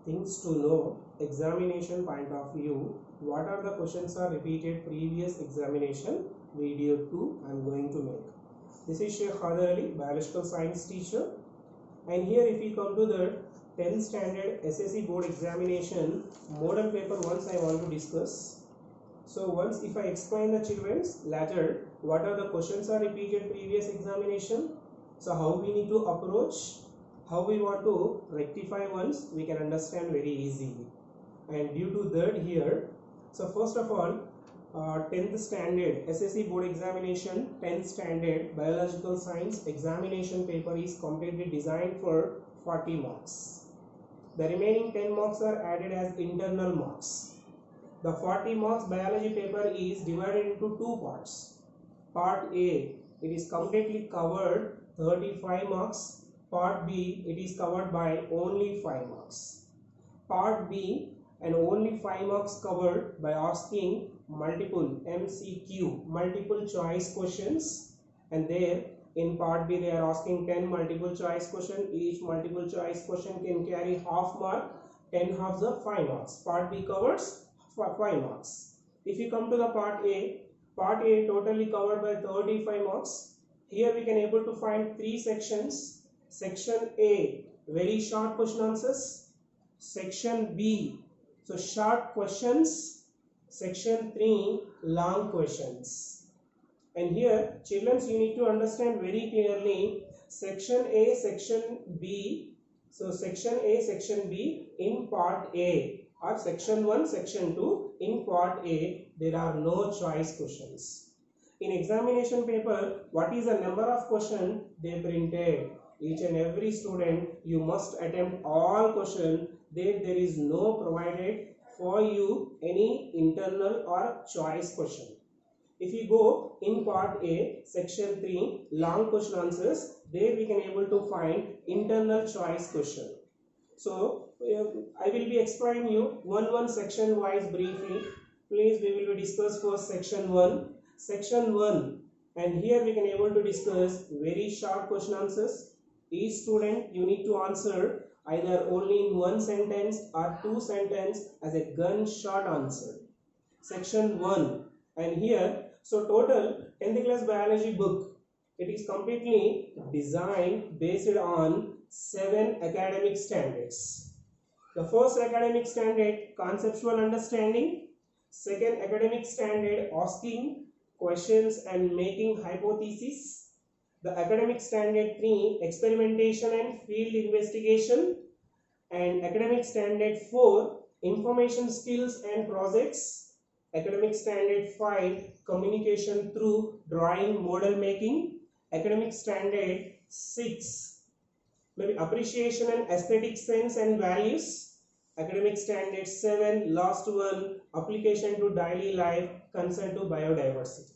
Things to know, examination point of view. What are the questions are repeated previous examination? Video 2 I am going to make. This is Sheikh Khader Ali, biological science teacher, and here if we come to the 10th standard SSC board examination model paper, once I want to discuss. So once if I explain the children's later what are the questions are repeated previous examination, so how we need to approach, how we want to rectify once, we can understand very easily. And due to that here, so first of all, 10th standard SSC board examination 10th standard biological science examination paper is completely designed for 40 marks. The remaining 10 marks are added as internal marks. The 40 marks biology paper is divided into two parts. Part A, it is completely covered 35 marks. Part B, it is covered by only 5 marks. Part B and only 5 marks covered by asking multiple MCQ, multiple choice questions, and there in part B they are asking 10 multiple choice question. Each multiple choice question can carry half mark, 10 halves of 5 marks. Part B covers 5 marks. If you come to the part A totally covered by 35 marks. Here we can able to find 3 sections. Section A, very short question answers. Section B, so short questions. Section 3, long questions. And here children, you need to understand very clearly section A, section B. So section A, section B in part A, or section 1, section 2 in part A, there are no choice questions. In examination paper, what is the number of questions they printed? Each and every student, you must attempt all questions. There is no provided for you any internal or choice question. If you go in part A, section 3, long question answers, there we can able to find internal choice question. So I will be explaining you one section wise briefly. Please, we will discuss first section 1. Section 1, and here we can able to discuss very short question answers. Each student, you need to answer either only in 1 sentence or 2 sentences as a gunshot answer. Section 1, and here, so total 10th class biology book, it is completely designed based on 7 academic standards. The first academic standard, conceptual understanding. Second academic standard, asking questions and making hypotheses. The academic standard 3, experimentation and field investigation. And academic standard 4, information skills and projects. Academic standard 5, communication through drawing model making. Academic standard 6, maybe appreciation and aesthetic sense and values. Academic standard 7, last one, application to daily life, concern to biodiversity.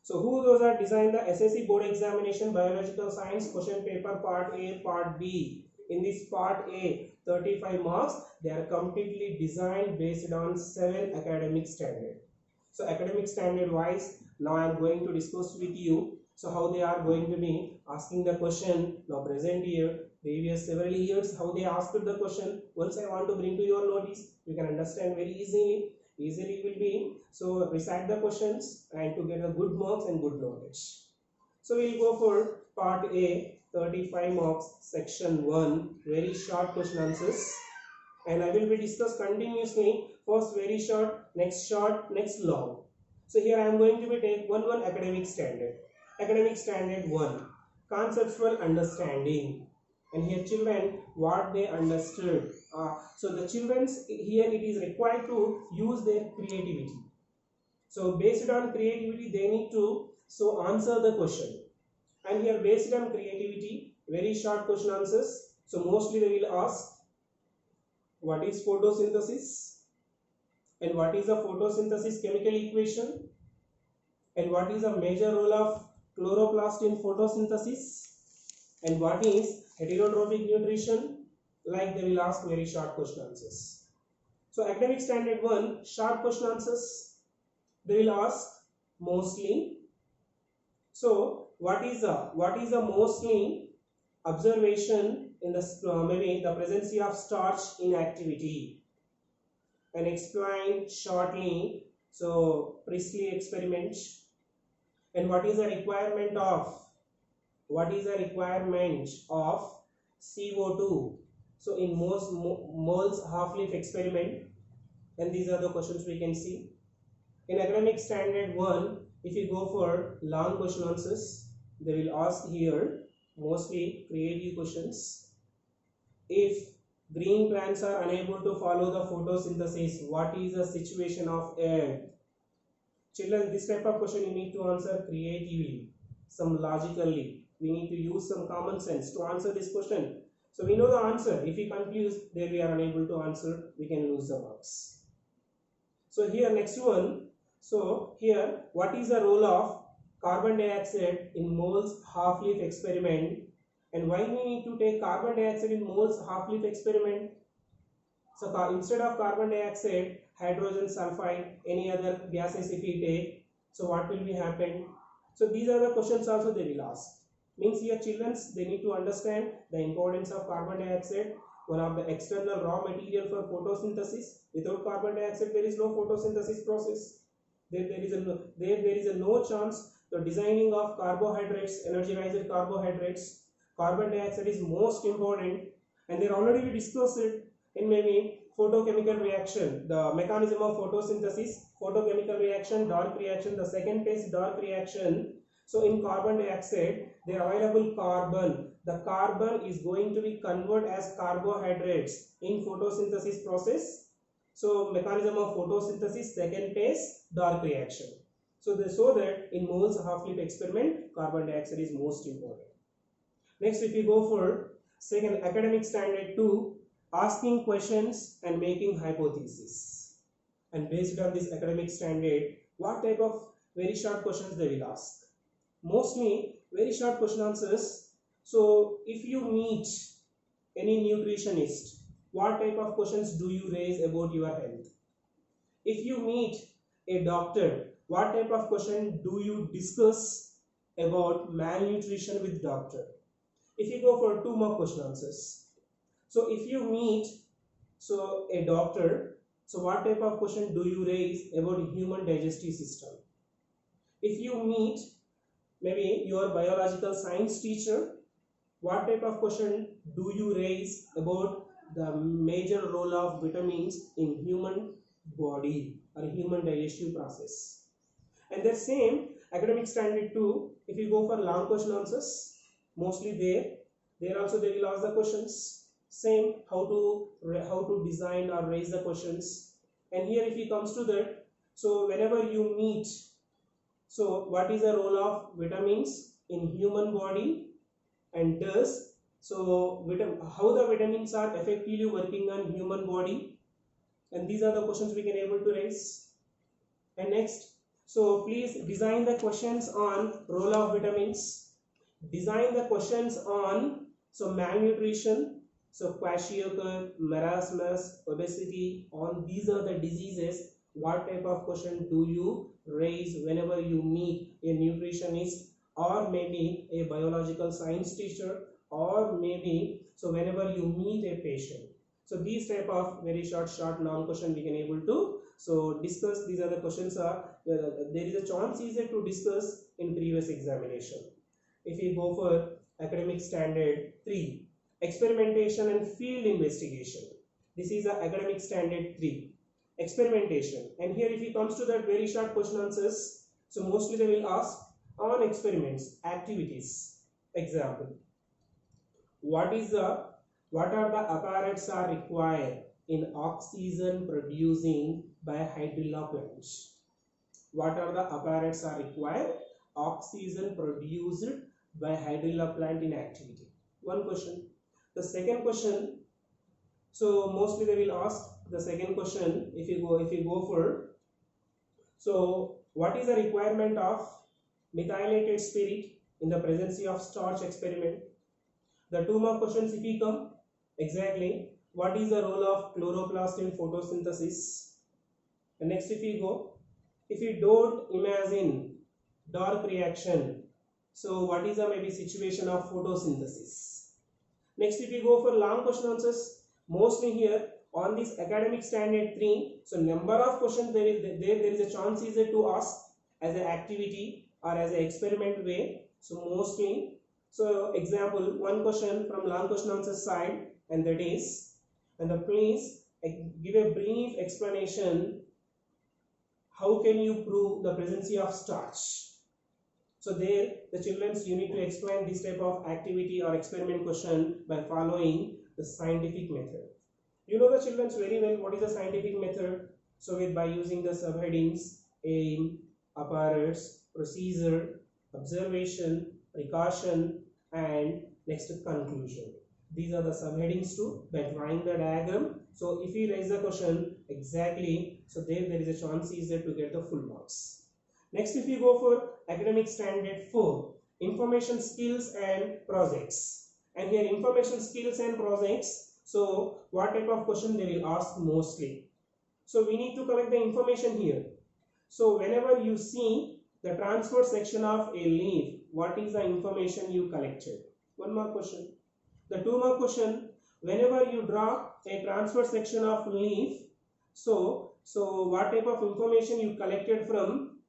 So who those are designed the SSC board examination biological science question paper part A, part B. In this part A, 35 marks, they are completely designed based on 7 academic standard. So academic standard wise, now I am going to discuss with you. So how they are going to be asking the question, now present year, previous several years, how they asked the question. Once I want to bring to your notice, you can understand very easily will be, so recite the questions and to get a good marks and good knowledge. So we will go for part A, 35 marks, section 1, very short question answers, and I will be discussed continuously. First very short, next long. So here I am going to be take one academic standard. Academic standard 1, conceptual understanding. And here children, what they understood. So the children's here it is required to use their creativity. So based on creativity, they need to answer the question. And here based on creativity, very short question answers. So mostly they will ask, what is photosynthesis? And what is a photosynthesis chemical equation? And what is a major role of chloroplast in photosynthesis? And what is heterotrophic nutrition? Like they will ask very short question answers. So academic standard 1, short question answers, they will ask mostly. So what is a mostly observation in the maybe the presence of starch in activity, and explain shortly. So Priestley experiment, and what is the requirement of CO2, so in most moles half-life experiment. And these are the questions we can see in academic standard 1. If you go for long question answers, they will ask here mostly creative questions. If green plants are unable to follow the photosynthesis, what is the situation of earth? Children, this type of question you need to answer creatively, some logically. We need to use some common sense to answer this question. So we know the answer. If we confuse, then we are unable to answer, we can lose the marks. So here next one. So here, what is the role of carbon dioxide in moles half-life experiment, and why we need to take carbon dioxide in moles half-life experiment? So instead of carbon dioxide, hydrogen sulfide, any other gases if we take, so what will be happen? So these are the questions also they will ask. Means here children, they need to understand the importance of carbon dioxide, one of the external raw material for photosynthesis. Without carbon dioxide, there is no photosynthesis process. There is a no chance the designing of carbohydrates, energized carbohydrates. Carbon dioxide is most important, and they already we discussed it in maybe photochemical reaction, the mechanism of photosynthesis, photochemical reaction, dark reaction, the second phase dark reaction. So in carbon dioxide, the available carbon, the carbon is going to be converted as carbohydrates in photosynthesis process. So mechanism of photosynthesis, second phase dark reaction. So they show that in moles half-life experiment, carbon dioxide is most important. Next, if you go for second academic standard 2, asking questions and making hypotheses. And based on this academic standard, what type of very short questions they will ask? Mostly very short question answers. So if you meet any nutritionist, what type of questions do you raise about your health? If you meet a doctor, what type of question do you discuss about malnutrition with doctor? If you go for 2 more question answers. So if you meet a doctor, so what type of question do you raise about human digestive system? If you meet maybe your biological science teacher, what type of question do you raise about the major role of vitamins in human body or human digestive process? And the same academic standard 2, if you go for long question answers, mostly there also they will ask the questions, same how to design or raise the questions. And here if it comes to that, so whenever you meet, so what is the role of vitamins in human body, and does so how the vitamins are effectively working on human body? And these are the questions we can able to raise. And next, so please design the questions on role of vitamins, design the questions on so malnutrition, so kwashiorkor, marasmus, obesity, on these are the diseases. What type of question do you raise whenever you meet a nutritionist, or maybe a biological science teacher, or maybe so whenever you meet a patient? So these type of very short long question we can able to so discuss. These are the questions are there is a chance easier to discuss in previous examination. If we go for academic standard 3, experimentation and field investigation, this is the academic standard 3, experimentation. And here if it comes to that very short question answers, so mostly they will ask on experiments, activities. Example, what are the apparatus are required in oxygen producing by hydrilla plants? What are the apparatus are required oxygen produced by hydrilla plant in activity? One question. The second question, so mostly they will ask the second question. If you go for, so what is the requirement of methylated spirit in the presence of starch experiment? The 2 more questions if we come, exactly what is the role of chloroplast in photosynthesis? And next if we go, if you don't imagine dark reaction, so what is the maybe situation of photosynthesis? Next, if you go for long question answers, mostly here on this academic standard 3, so number of questions there is a chance is there to ask as an activity or as an experiment way. So mostly, so example, one question from long question answer side, and that is, and the please give a brief explanation. How can you prove the presence of starch? So there, the children's, you need to explain this type of activity or experiment question by following the scientific method. You know the children's very well what is the scientific method. So with by using the subheadings aim, apparatus, procedure, observation, precaution, and next conclusion. These are the subheadings too by drawing the diagram. So if you raise the question exactly, so there is a chance is there to get the full marks. Next, if you go for academic standard 4, information skills and projects. And here information skills and projects. So what type of question they will ask mostly? So we need to collect the information here. So whenever you see the transport section of a leaf, what is the information you collected? One more question. The two more question, whenever you draw a transfer section of leaf, so what type of information you collected from?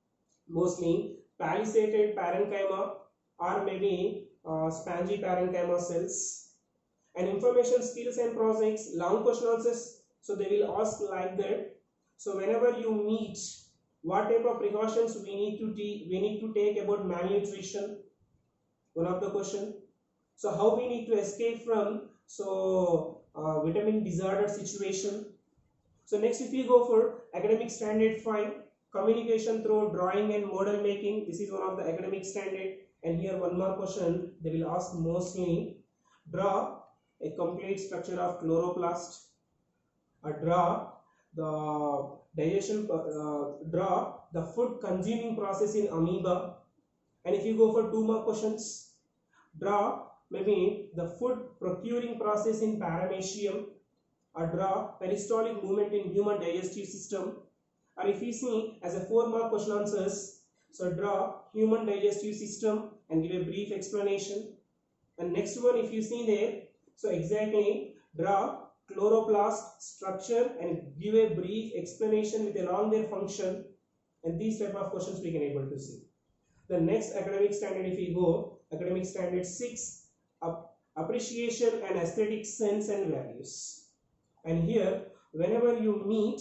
Mostly palisaded parenchyma or maybe spongy parenchyma cells. And information skills and projects, long question answers, so they will ask like that. So whenever you meet, what type of precautions we need to take about malnutrition? One of the question. So how we need to escape from vitamin disorder situation. So next, if we go for academic standard 5, communication through drawing and model making. This is one of the academic standard. And here one more question they will ask mostly. Draw a complete structure of chloroplast, or draw the digestion, draw the food consuming process in amoeba. And if you go for two more questions, draw maybe the food procuring process in paramecium, or draw peristaltic movement in human digestive system. Or if you see as a 4 mark question answers, so draw human digestive system and give a brief explanation. And next one, if you see there, so exactly draw chloroplast structure and give a brief explanation with along their function. And these type of questions we can able to see. The next academic standard, if we go, academic standard 6, appreciation and aesthetic sense and values. And here, whenever you meet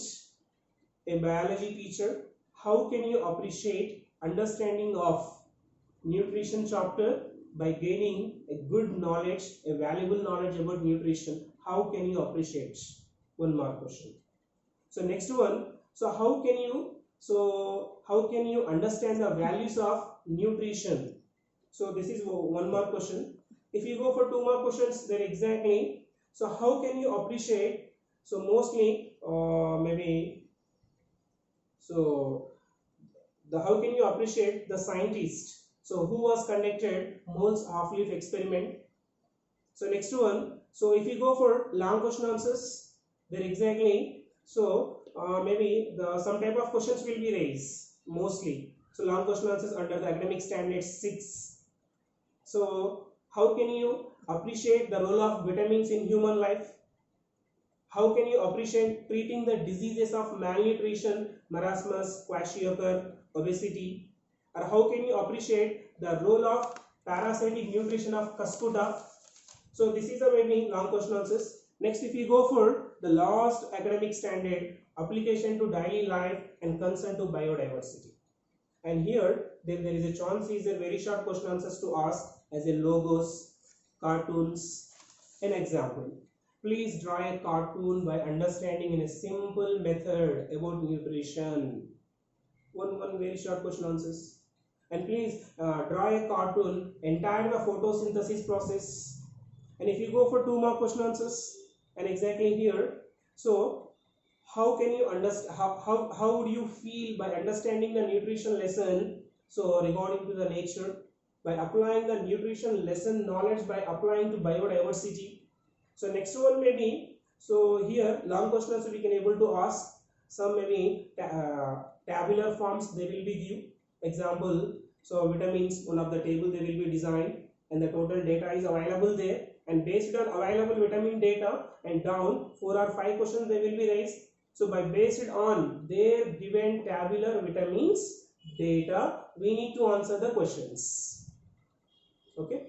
a biology teacher, how can you appreciate understanding of nutrition chapter by gaining a good knowledge, a valuable knowledge about nutrition? How can you appreciate? One more question. So next one, so how can you understand the values of nutrition? So this is one more question. If you go for 2 more questions, then exactly, so how can you appreciate? So mostly maybe, so how can you appreciate the scientist, so who was conducted Moll's half-leaf experiment? So next one, so if you go for long question answers, then exactly, so maybe some type of questions will be raised mostly. So long question answers under the academic standard 6. So how can you appreciate the role of vitamins in human life? How can you appreciate treating the diseases of malnutrition, marasmus, kwashiorkor, obesity? Or how can you appreciate the role of parasitic nutrition of Cuscuta? So this is a very long question answers. Next, if you go for the last academic standard, application to daily life and concern to biodiversity. And here there is a chance is a very short question answers to ask as a logos, cartoons. An example. Please draw a cartoon by understanding in a simple method about nutrition. One very short question answers. And please draw a cartoon entire the photosynthesis process. And if you go for 2 more question answers, and exactly here, so how can you understand, how would you feel by understanding the nutrition lesson, so regarding to the nature, by applying the nutrition lesson knowledge by applying to biodiversity? So next one maybe, so here long questions we can able to ask some maybe tabular forms they will be give. Example, so vitamins, one of the table they will be designed and the total data is available there, and based on available vitamin data and down 4 or 5 questions they will be raised. So by based on their given tabular vitamins data, we need to answer the questions. Okay.